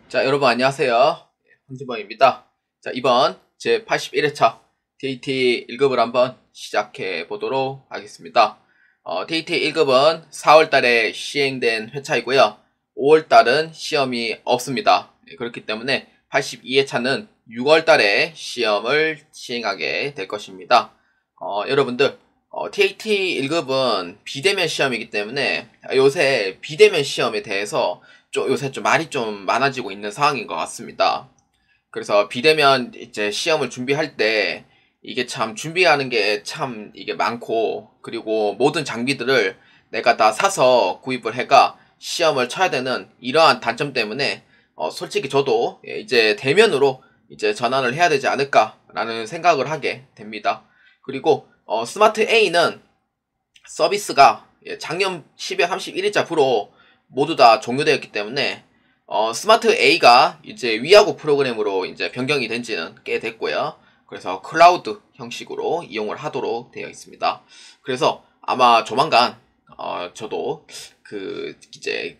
자, 여러분 안녕하세요. 황진범입니다. 자, 이번 제 81회차 TAT 1급을 한번 시작해 보도록 하겠습니다. TAT 1급은 4월달에 시행된 회차이고요. 5월달은 시험이 없습니다. 그렇기 때문에 82회차는 6월달에 시험을 시행하게 될 것입니다. 여러분들 TAT 1급은 비대면 시험이기 때문에 요새 비대면 시험에 대해서 요새 좀 말이 좀 많아지고 있는 상황인 것 같습니다. 그래서 비대면 이제 시험을 준비할 때 이게 참 준비하는 게 참 이게 많고, 그리고 모든 장비들을 내가 다 사서 구입을 해가 시험을 쳐야 되는 이러한 단점 때문에 솔직히 저도 이제 대면으로 이제 전환을 해야 되지 않을까라는 생각을 하게 됩니다. 그리고 스마트 A는 서비스가 작년 12월 31일자부로 모두 다 종료되었기 때문에 스마트 A가 이제 위아고 프로그램으로 이제 변경이 된 지는 꽤 됐고요. 그래서 클라우드 형식으로 이용을 하도록 되어 있습니다. 그래서 아마 조만간 저도 이제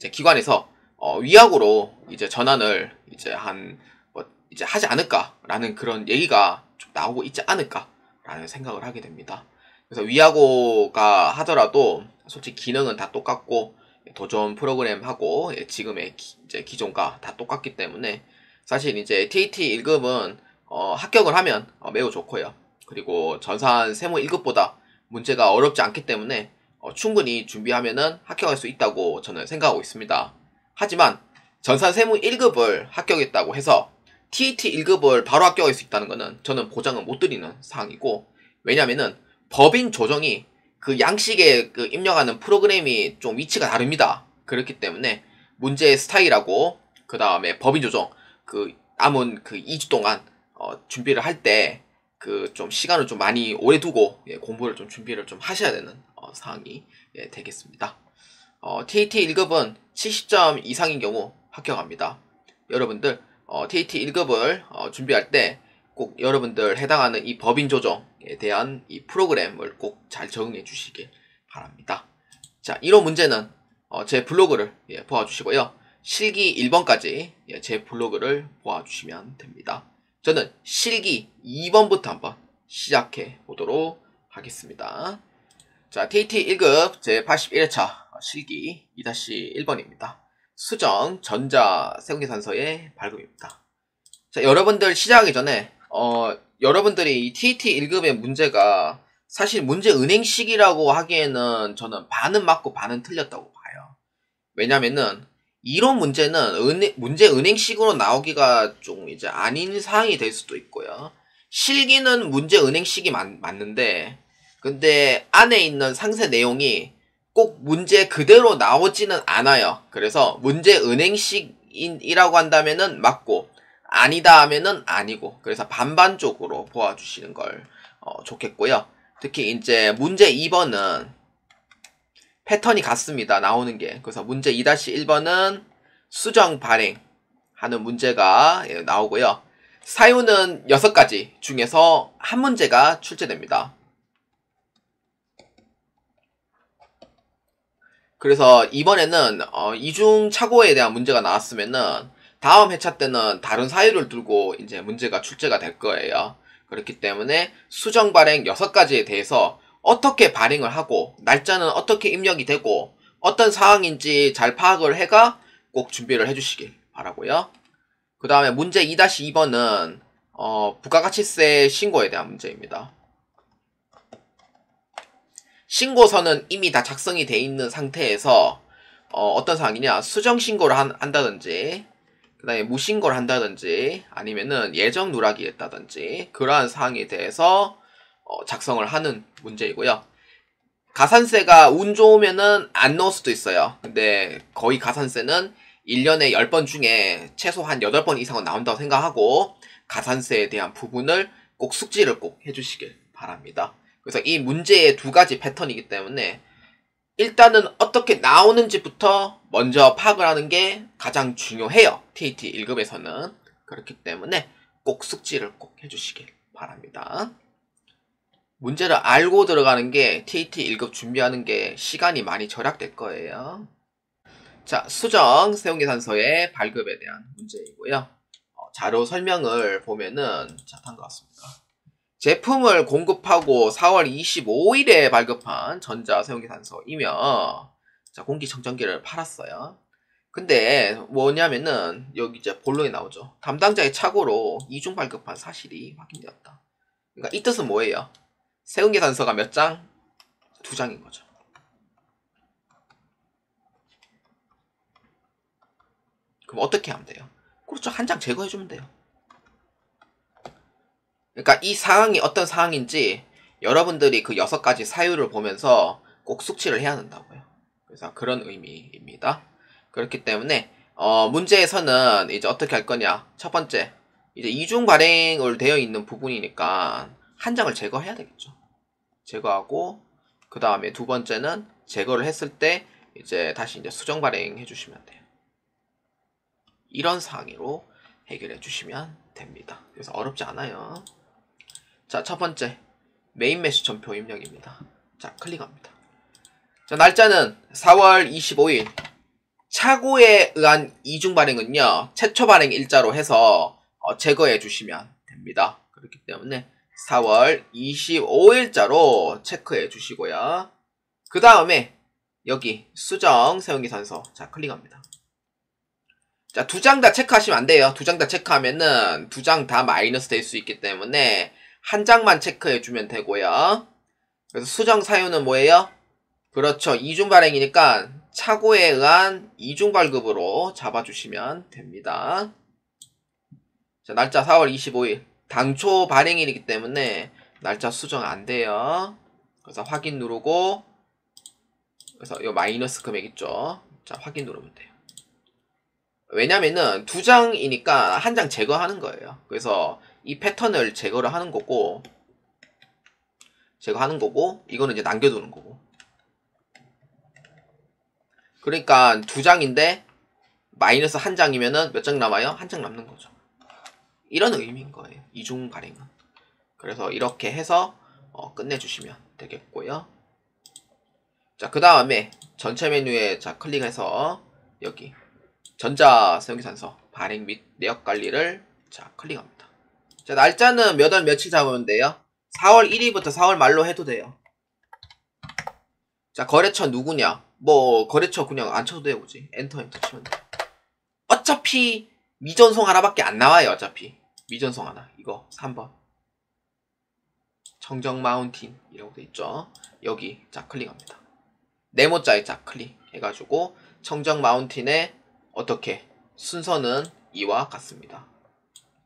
기관에서 위아고로 이제 전환을 이제 이제 하지 않을까라는 그런 얘기가 좀 나오고 있지 않을까라는 생각을 하게 됩니다. 그래서 위아고가 하더라도 솔직히 기능은 다 똑같고 도전 프로그램하고 지금의 이제 기존과 다 똑같기 때문에 사실 이제 TAT 1급은 합격을 하면 매우 좋고요. 그리고 전산 세무 1급보다 문제가 어렵지 않기 때문에 충분히 준비하면은 합격할 수 있다고 저는 생각하고 있습니다. 하지만 전산 세무 1급을 합격했다고 해서 TAT 1급을 바로 합격할 수 있다는 것은 저는 보장을 못 드리는 사항이고, 왜냐면은 법인 조정이 그 양식에 그 입력하는 프로그램이 좀 위치가 다릅니다. 그렇기 때문에 문제의 스타일하고 그 다음에 법인 조정 그 남은 그 2주 동안 준비를 할 때 그 좀 시간을 좀 많이 오래 두고 공부를 좀 준비를 좀 하셔야 되는 사항이 되겠습니다. TAT 1급은 70점 이상인 경우 합격합니다. 여러분들 TAT 1급을 준비할 때 꼭 여러분들 해당하는 이 법인 조정에 대한 이 프로그램을 꼭 잘 적응해 주시길 바랍니다. 자, 이런 문제는 제 블로그를 보아주시고요. 실기 1번까지 제 블로그를 보아주시면 됩니다. 저는 실기 2번부터 한번 시작해 보도록 하겠습니다. 자, TAT 1급 제 81회차 실기 2-1번입니다. 수정 전자 세공계산서의 발급입니다. 자, 여러분들 시작하기 전에 여러분들이 이 TAT 1급의 문제가 사실 문제 은행식이라고 하기에는 저는 반은 맞고 반은 틀렸다고 봐요. 왜냐면은 이런 문제는 문제 은행식으로 나오기가 좀 이제 아닌 사항이 될 수도 있고요. 실기는 문제 은행식이 맞는데, 근데 안에 있는 상세 내용이 꼭 문제 그대로 나오지는 않아요. 그래서 문제 은행식이라고 한다면은 맞고, 아니다 하면은 아니고, 그래서 반반쪽으로 보아주시는 걸 좋겠고요. 특히 이제 문제 2번은 패턴이 같습니다. 나오는 게. 그래서 문제 2-1번은 수정 발행하는 문제가 나오고요. 사유는 6가지 중에서 한 문제가 출제됩니다. 그래서 이번에는 이중착오에 대한 문제가 나왔으면은 다음 회차 때는 다른 사유를 두고 이제 문제가 출제가 될 거예요. 그렇기 때문에 수정 발행 6가지에 대해서 어떻게 발행을 하고 날짜는 어떻게 입력이 되고 어떤 상황인지 잘 파악을 해가 꼭 준비를 해주시길 바라고요. 그 다음에 문제 2-2번은 부가가치세 신고에 대한 문제입니다. 신고서는 이미 다 작성이 돼 있는 상태에서 어떤 상황이냐, 수정 신고를 한다든지, 그 다음에 무신고를 한다든지, 아니면은 예정 누락이 됐다든지 그러한 사항에 대해서 작성을 하는 문제이고요. 가산세가 운 좋으면은 안 넣을 수도 있어요. 근데 거의 가산세는 1년에 10번 중에 최소한 8번 이상은 나온다고 생각하고 가산세에 대한 부분을 꼭 숙지를 꼭 해주시길 바랍니다. 그래서 이 문제의 2가지 패턴이기 때문에 일단은 어떻게 나오는지부터 먼저 파악을 하는 게 가장 중요해요. TAT 1급에서는. 그렇기 때문에 꼭 숙지를 꼭 해주시길 바랍니다. 문제를 알고 들어가는 게 TAT 1급 준비하는 게 시간이 많이 절약될 거예요. 자, 수정 세운계산서의 발급에 대한 문제이고요. 자료 설명을 보면은 자, 다음과 같습니다. 제품을 공급하고 4월 25일에 발급한 전자 세운계산서이며 자, 공기청정기를 팔았어요. 근데 뭐냐면은 여기 이제 본론이 나오죠. 담당자의 착오로 이중 발급한 사실이 확인되었다. 그러니까 이 뜻은 뭐예요? 세운계산서가 몇 장? 2장인 거죠. 그럼 어떻게 하면 돼요? 그렇죠. 한 장 제거해주면 돼요. 그러니까 이 상황이 어떤 상황인지 여러분들이 그 6가지 사유를 보면서 꼭 숙지를 해야 한다고요. 그래서 그런 의미입니다. 그렇기 때문에 문제에서는 이제 어떻게 할 거냐. 첫 번째, 이제 이중 발행을 되어 있는 부분이니까 한 장을 제거해야 되겠죠. 제거하고 그 다음에 두 번째는 제거를 했을 때 이제 다시 이제 수정 발행해 주시면 돼요. 이런 상황으로 해결해 주시면 됩니다. 그래서 어렵지 않아요. 자, 첫 번째 메인 메시 전표 입력입니다. 자, 클릭합니다. 자, 날짜는 4월 25일. 착오에 의한 이중 발행은요, 최초 발행 일자로 해서 제거해 주시면 됩니다. 그렇기 때문에 4월 25일자로 체크해 주시고요. 그 다음에 여기 수정 세운계산서 자, 클릭합니다. 자, 2장 다 체크하시면 안 돼요. 2장 다 체크하면은 2장 다 마이너스 될 수 있기 때문에 한 장만 체크해 주면 되고요. 그래서 수정 사유는 뭐예요? 그렇죠. 이중 발행이니까 착오에 의한 이중 발급으로 잡아주시면 됩니다. 자, 날짜 4월 25일. 당초 발행일이기 때문에 날짜 수정 안 돼요. 그래서 확인 누르고, 그래서 이 마이너스 금액 있죠. 자, 확인 누르면 돼요. 왜냐면은 2장이니까 한 장 제거하는 거예요. 그래서 이 패턴을 제거를 하는 거고, 이거는 이제 남겨두는 거고. 그러니까 2장인데 마이너스 한 장이면은 몇 장 남아요? 한 장 남는 거죠. 이런 의미인 거예요. 이중 발행은. 그래서 이렇게 해서 끝내주시면 되겠고요. 자, 그 다음에 전체 메뉴에 자 클릭해서 여기 전자 세운계산서 발행 및 내역 관리를 자 클릭합니다. 자, 날짜는 몇 월 며칠 잡으면 돼요? 4월 1일부터 4월 말로 해도 돼요. 자, 거래처 누구냐? 뭐 거래처 그냥 안 쳐도 돼요. 굳이 엔터 치면 돼요. 어차피 미전송 하나밖에 안 나와요. 어차피 미전송 하나. 이거 3번 청정 마운틴 이라고 돼 있죠. 여기 자 클릭합니다. 네모자에 자 클릭해가지고 청정 마운틴에 어떻게 순서는 이와 같습니다.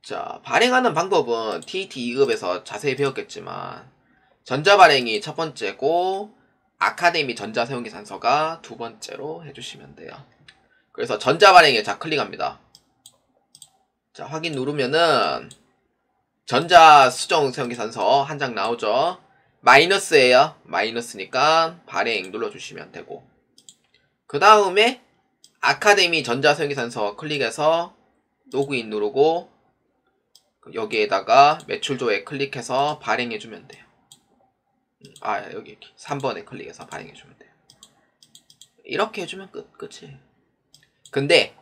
자, 발행하는 방법은 TET 2급에서 자세히 배웠겠지만 전자발행이 첫 번째고 아카데미 전자세운계산서가 두 번째로 해주시면 돼요. 그래서 전자발행에 자 클릭합니다. 자, 확인 누르면은 전자수정세운계산서 한 장 나오죠. 마이너스예요. 마이너스니까 발행 눌러주시면 되고, 그 다음에 아카데미 전자세운계산서 클릭해서 로그인 누르고 여기에다가 매출조회 클릭해서 발행해주면 돼요. 여기 3번에 클릭해서 발행해주면 돼요. 이렇게 해주면 끝이에요. 근데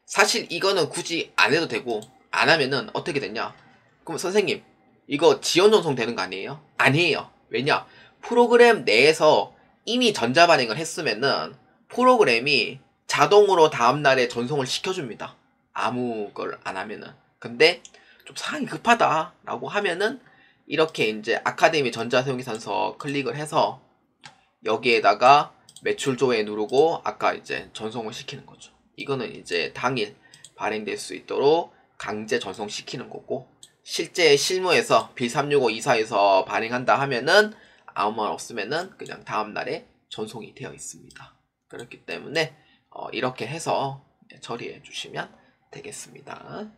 사실 이거는 굳이 안 해도 되고, 안 하면은 어떻게 됐냐? 그럼 선생님 이거 지연 전송 되는 거 아니에요? 아니에요. 왜냐? 프로그램 내에서 이미 전자발행을 했으면은 프로그램이 자동으로 다음날에 전송을 시켜줍니다. 아무 걸 안 하면은. 근데 좀 상황이 급하다 라고 하면은 이렇게 이제 아카데미 전자세운계산서 클릭을 해서 여기에다가 매출 조회 누르고 아까 이제 전송을 시키는 거죠. 이거는 이제 당일 발행될 수 있도록 강제 전송시키는 거고, 실제 실무에서 B365 이사에서 발행한다 하면은 아무 말 없으면은 그냥 다음날에 전송이 되어 있습니다. 그렇기 때문에 이렇게 해서 처리해 주시면 되겠습니다.